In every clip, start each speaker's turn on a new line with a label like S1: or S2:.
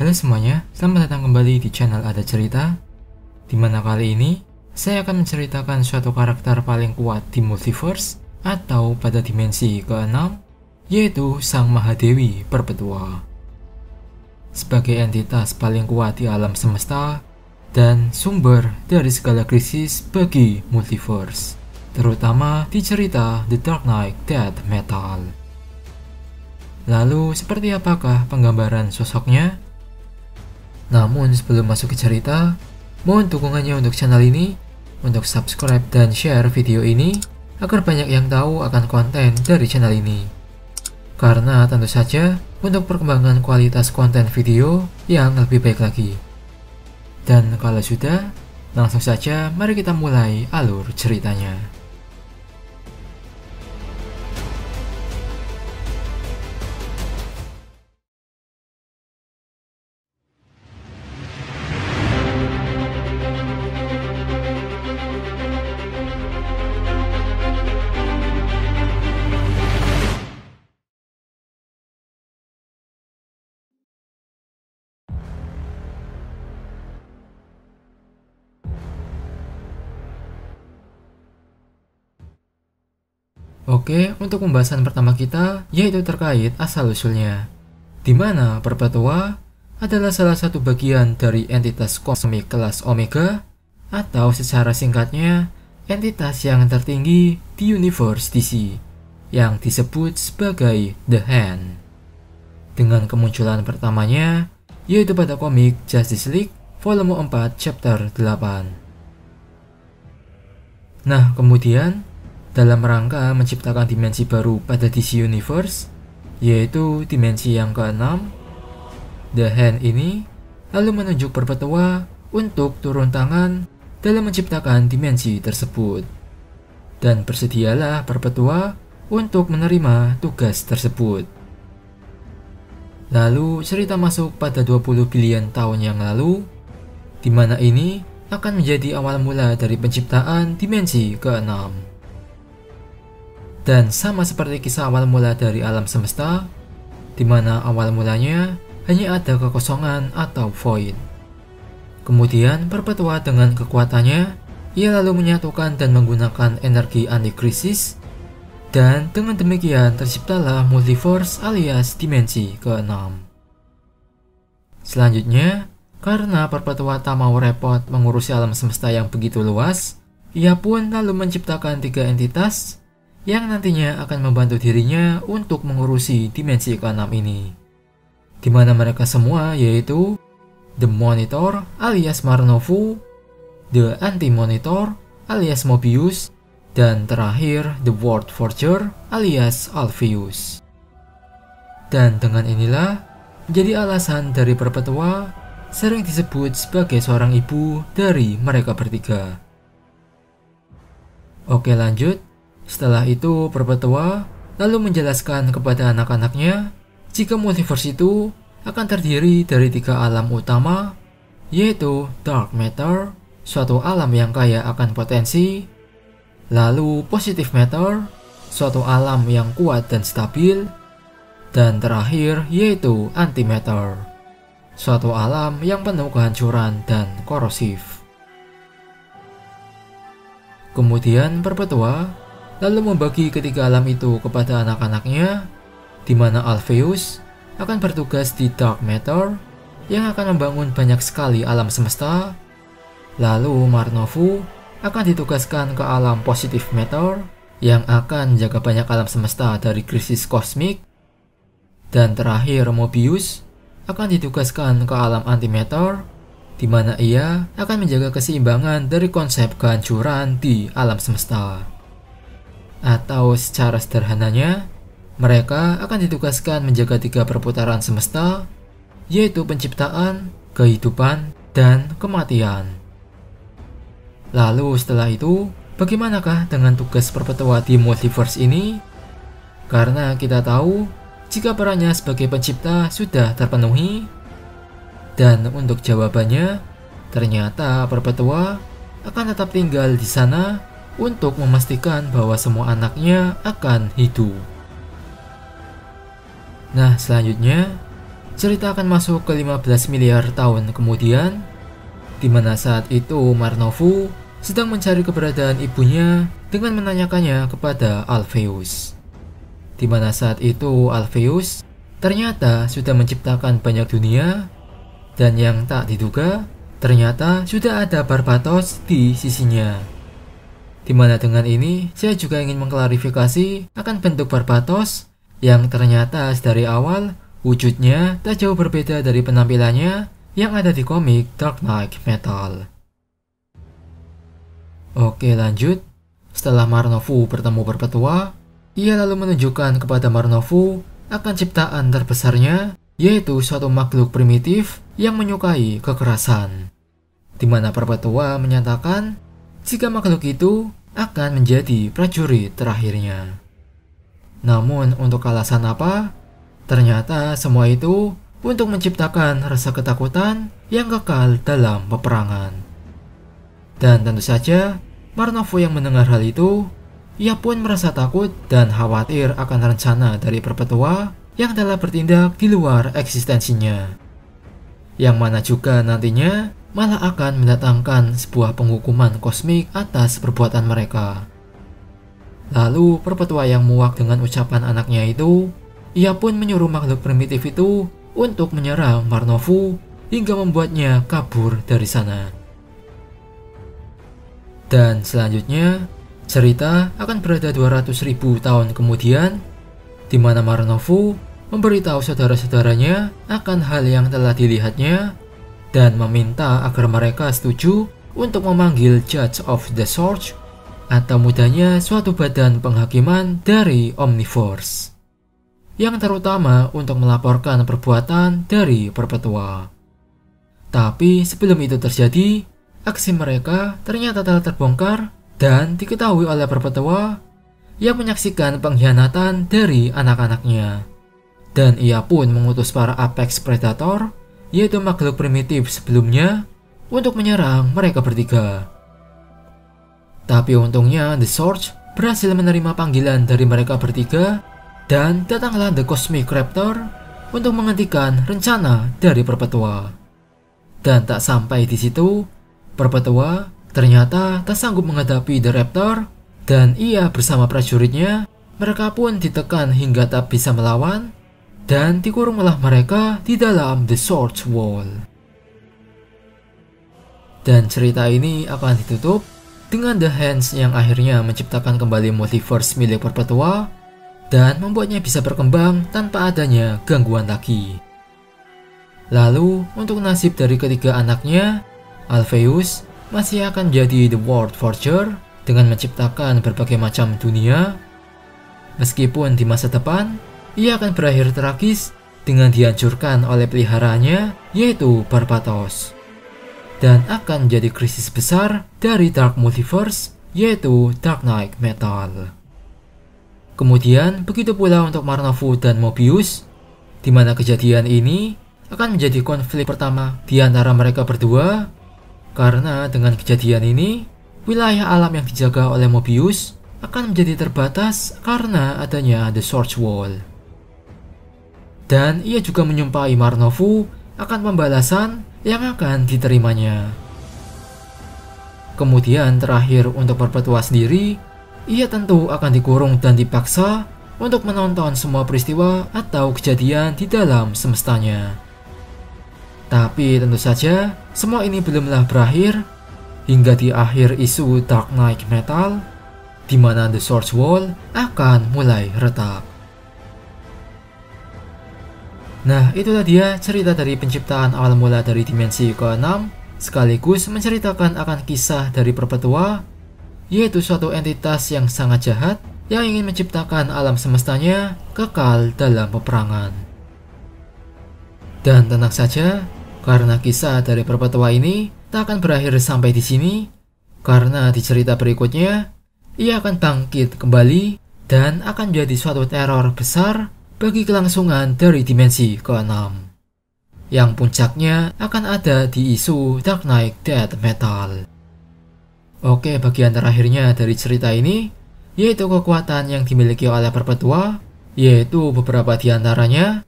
S1: Halo semuanya, selamat datang kembali di channel Ada Cerita, dimana kali ini saya akan menceritakan suatu karakter paling kuat di multiverse atau pada dimensi ke-6, yaitu Sang Mahadewi Perpetua. Sebagai entitas paling kuat di alam semesta dan sumber dari segala krisis bagi multiverse, terutama di cerita The Dark Knight Death Metal. Lalu, seperti apakah penggambaran sosoknya? Namun sebelum masuk ke cerita, mohon dukungannya untuk channel ini, untuk subscribe dan share video ini, agar banyak yang tahu akan konten dari channel ini. Karena tentu saja, untuk perkembangan kualitas konten video yang lebih baik lagi. Dan kalau sudah, langsung saja mari kita mulai alur ceritanya. Oke, untuk pembahasan pertama kita yaitu terkait asal-usulnya, di mana Perpetua adalah salah satu bagian dari entitas kosmik kelas Omega, atau secara singkatnya, entitas yang tertinggi di universe DC, yang disebut sebagai The Hand. Dengan kemunculan pertamanya, yaitu pada komik Justice League volume 4 chapter 8. Nah, kemudian dalam rangka menciptakan dimensi baru pada DC Universe, yaitu dimensi yang ke-6, The Hand ini lalu menunjuk Perpetua untuk turun tangan dalam menciptakan dimensi tersebut. Dan bersedialah Perpetua untuk menerima tugas tersebut. Lalu cerita masuk pada 20 billion tahun yang lalu, di mana ini akan menjadi awal mula dari penciptaan dimensi ke-6. Dan sama seperti kisah awal mula dari alam semesta, di mana awal mulanya hanya ada kekosongan atau void. Kemudian Perpetua dengan kekuatannya, ia lalu menyatukan dan menggunakan energi anti-krisis, dan dengan demikian terciptalah multiverse alias dimensi ke-6. Selanjutnya, karena Perpetua tak mau repot mengurusi alam semesta yang begitu luas, ia pun lalu menciptakan 3 entitas yang nantinya akan membantu dirinya untuk mengurusi dimensi ke-6 ini, di mana mereka semua yaitu The Monitor alias Marnovu, The Anti-Monitor alias Mobius, dan terakhir The World Forger alias Alpheus. Dan dengan inilah menjadi alasan dari Perpetua sering disebut sebagai seorang ibu dari mereka bertiga. Oke, lanjut. Setelah itu, Perpetua lalu menjelaskan kepada anak-anaknya jika multiverse itu akan terdiri dari 3 alam utama, yaitu Dark Matter, suatu alam yang kaya akan potensi, lalu Positive Matter, suatu alam yang kuat dan stabil, dan terakhir yaitu Antimatter, suatu alam yang penuh kehancuran dan korosif. Kemudian Perpetua lalu membagi ketiga alam itu kepada anak-anaknya, di mana Alpheus akan bertugas di Dark Matter yang akan membangun banyak sekali alam semesta, lalu Marnovu akan ditugaskan ke alam Positive Matter yang akan menjaga banyak alam semesta dari krisis kosmik, dan terakhir Mobius akan ditugaskan ke alam Antimatter, di mana ia akan menjaga keseimbangan dari konsep kehancuran di alam semesta. Atau secara sederhananya, mereka akan ditugaskan menjaga 3 perputaran semesta, yaitu penciptaan, kehidupan, dan kematian. Lalu setelah itu, bagaimanakah dengan tugas Perpetua di multiverse ini? Karena kita tahu, jika perannya sebagai pencipta sudah terpenuhi, dan untuk jawabannya, ternyata Perpetua akan tetap tinggal di sana untuk memastikan bahwa semua anaknya akan hidup. Nah, selanjutnya, cerita akan masuk ke 15 miliar tahun kemudian, di mana saat itu Marnovu sedang mencari keberadaan ibunya dengan menanyakannya kepada Alpheus. Di mana saat itu Alpheus ternyata sudah menciptakan banyak dunia, dan yang tak diduga, ternyata sudah ada Barbatos di sisinya. Dimana dengan ini, saya juga ingin mengklarifikasi akan bentuk Barbatos yang ternyata dari awal wujudnya tak jauh berbeda dari penampilannya yang ada di komik Dark Knight Metal. Oke, lanjut. Setelah Marnovu bertemu Perpetua, ia lalu menunjukkan kepada Marnovu akan ciptaan terbesarnya, yaitu suatu makhluk primitif yang menyukai kekerasan. Di mana Perpetua menyatakan jika makhluk itu akan menjadi prajurit terakhirnya. Namun untuk alasan apa? Ternyata semua itu untuk menciptakan rasa ketakutan yang kekal dalam peperangan. Dan tentu saja Marnovu yang mendengar hal itu, ia pun merasa takut dan khawatir akan rencana dari Perpetua yang telah bertindak di luar eksistensinya, yang mana juga nantinya malah akan mendatangkan sebuah penghukuman kosmik atas perbuatan mereka. Lalu Perpetua yang muak dengan ucapan anaknya itu, ia pun menyuruh makhluk primitif itu untuk menyerang Marnovu hingga membuatnya kabur dari sana. Dan selanjutnya, cerita akan berada 200.000 tahun kemudian, di mana Marnovu memberitahu saudara-saudaranya akan hal yang telah dilihatnya dan meminta agar mereka setuju untuk memanggil Judge of the Sword, atau mudahnya suatu badan penghakiman dari Omniverse, yang terutama untuk melaporkan perbuatan dari Perpetua. Tapi sebelum itu terjadi, aksi mereka ternyata telah terbongkar dan diketahui oleh Perpetua yang menyaksikan pengkhianatan dari anak-anaknya. Dan ia pun mengutus para Apex Predator, yaitu makhluk primitif sebelumnya, untuk menyerang mereka bertiga. Tapi untungnya The Surge berhasil menerima panggilan dari mereka bertiga, dan datanglah The Cosmic Raptor untuk menghentikan rencana dari Perpetua. Dan tak sampai di situ, Perpetua ternyata tak sanggup menghadapi The Raptor, dan ia bersama prajuritnya, mereka pun ditekan hingga tak bisa melawan, dan dikurunglah mereka di dalam The Sword Wall. Dan cerita ini akan ditutup dengan The Hands yang akhirnya menciptakan kembali multiverse milik Perpetua dan membuatnya bisa berkembang tanpa adanya gangguan lagi. Lalu untuk nasib dari ketiga anaknya, Alpheus masih akan jadi The World Forger dengan menciptakan berbagai macam dunia. Meskipun di masa depan, ia akan berakhir tragis dengan dihancurkan oleh peliharaannya, yaitu Barbatos. Dan akan jadi krisis besar dari Dark Multiverse, yaitu Dark Knight Metal. Kemudian begitu pula untuk Marnovu dan Mobius, di mana kejadian ini akan menjadi konflik pertama di antara mereka berdua, karena dengan kejadian ini, wilayah alam yang dijaga oleh Mobius akan menjadi terbatas karena adanya The Sword Wall. Dan ia juga menyumpahi Marnovu akan pembalasan yang akan diterimanya. Kemudian terakhir untuk Perpetua sendiri, ia tentu akan dikurung dan dipaksa untuk menonton semua peristiwa atau kejadian di dalam semestanya. Tapi tentu saja, semua ini belumlah berakhir hingga di akhir isu Dark Knight Metal, di mana The Sword Wall akan mulai retak. Nah, itulah dia cerita dari penciptaan awal mula dari dimensi ke-6, sekaligus menceritakan akan kisah dari Perpetua, yaitu suatu entitas yang sangat jahat yang ingin menciptakan alam semestanya kekal dalam peperangan. Dan tenang saja, karena kisah dari Perpetua ini tak akan berakhir sampai di sini, karena di cerita berikutnya, ia akan bangkit kembali dan akan jadi suatu teror besar bagi kelangsungan dari dimensi ke-6, yang puncaknya akan ada di isu Dark Knight Death Metal. Oke, bagian terakhirnya dari cerita ini, yaitu kekuatan yang dimiliki oleh Perpetua, yaitu beberapa di antaranya.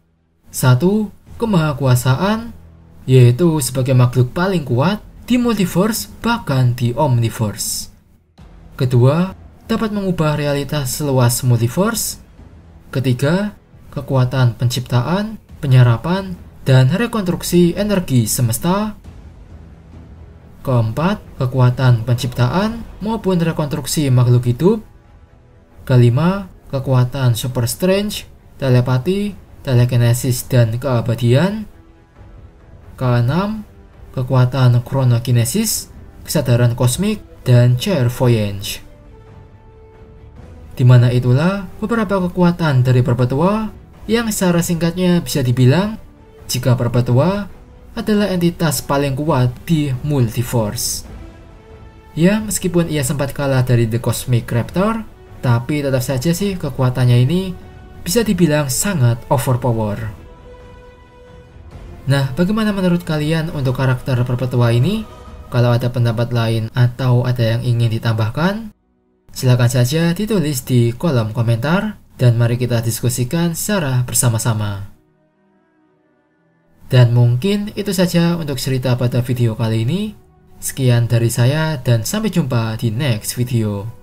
S1: 1. kemahakuasaan, yaitu sebagai makhluk paling kuat di multiverse bahkan di omniverse. Kedua, dapat mengubah realitas seluas multiverse. Ketiga, kekuatan penciptaan, penyerapan, dan rekonstruksi energi semesta. Keempat, kekuatan penciptaan maupun rekonstruksi makhluk hidup. Kelima, kekuatan super strange, telepati, telekinesis, dan keabadian. Keenam, kekuatan chronokinesis, kesadaran kosmik, dan clairvoyance. Di mana itulah beberapa kekuatan dari Perpetua yang secara singkatnya bisa dibilang jika Perpetua adalah entitas paling kuat di multiverse. Ya, meskipun ia sempat kalah dari The Cosmic Raptor, tapi tetap saja sih kekuatannya ini bisa dibilang sangat overpower. Nah, bagaimana menurut kalian untuk karakter Perpetua ini? Kalau ada pendapat lain atau ada yang ingin ditambahkan, silakan saja ditulis di kolom komentar dan mari kita diskusikan secara bersama-sama. Dan mungkin itu saja untuk cerita pada video kali ini. Sekian dari saya dan sampai jumpa di next video.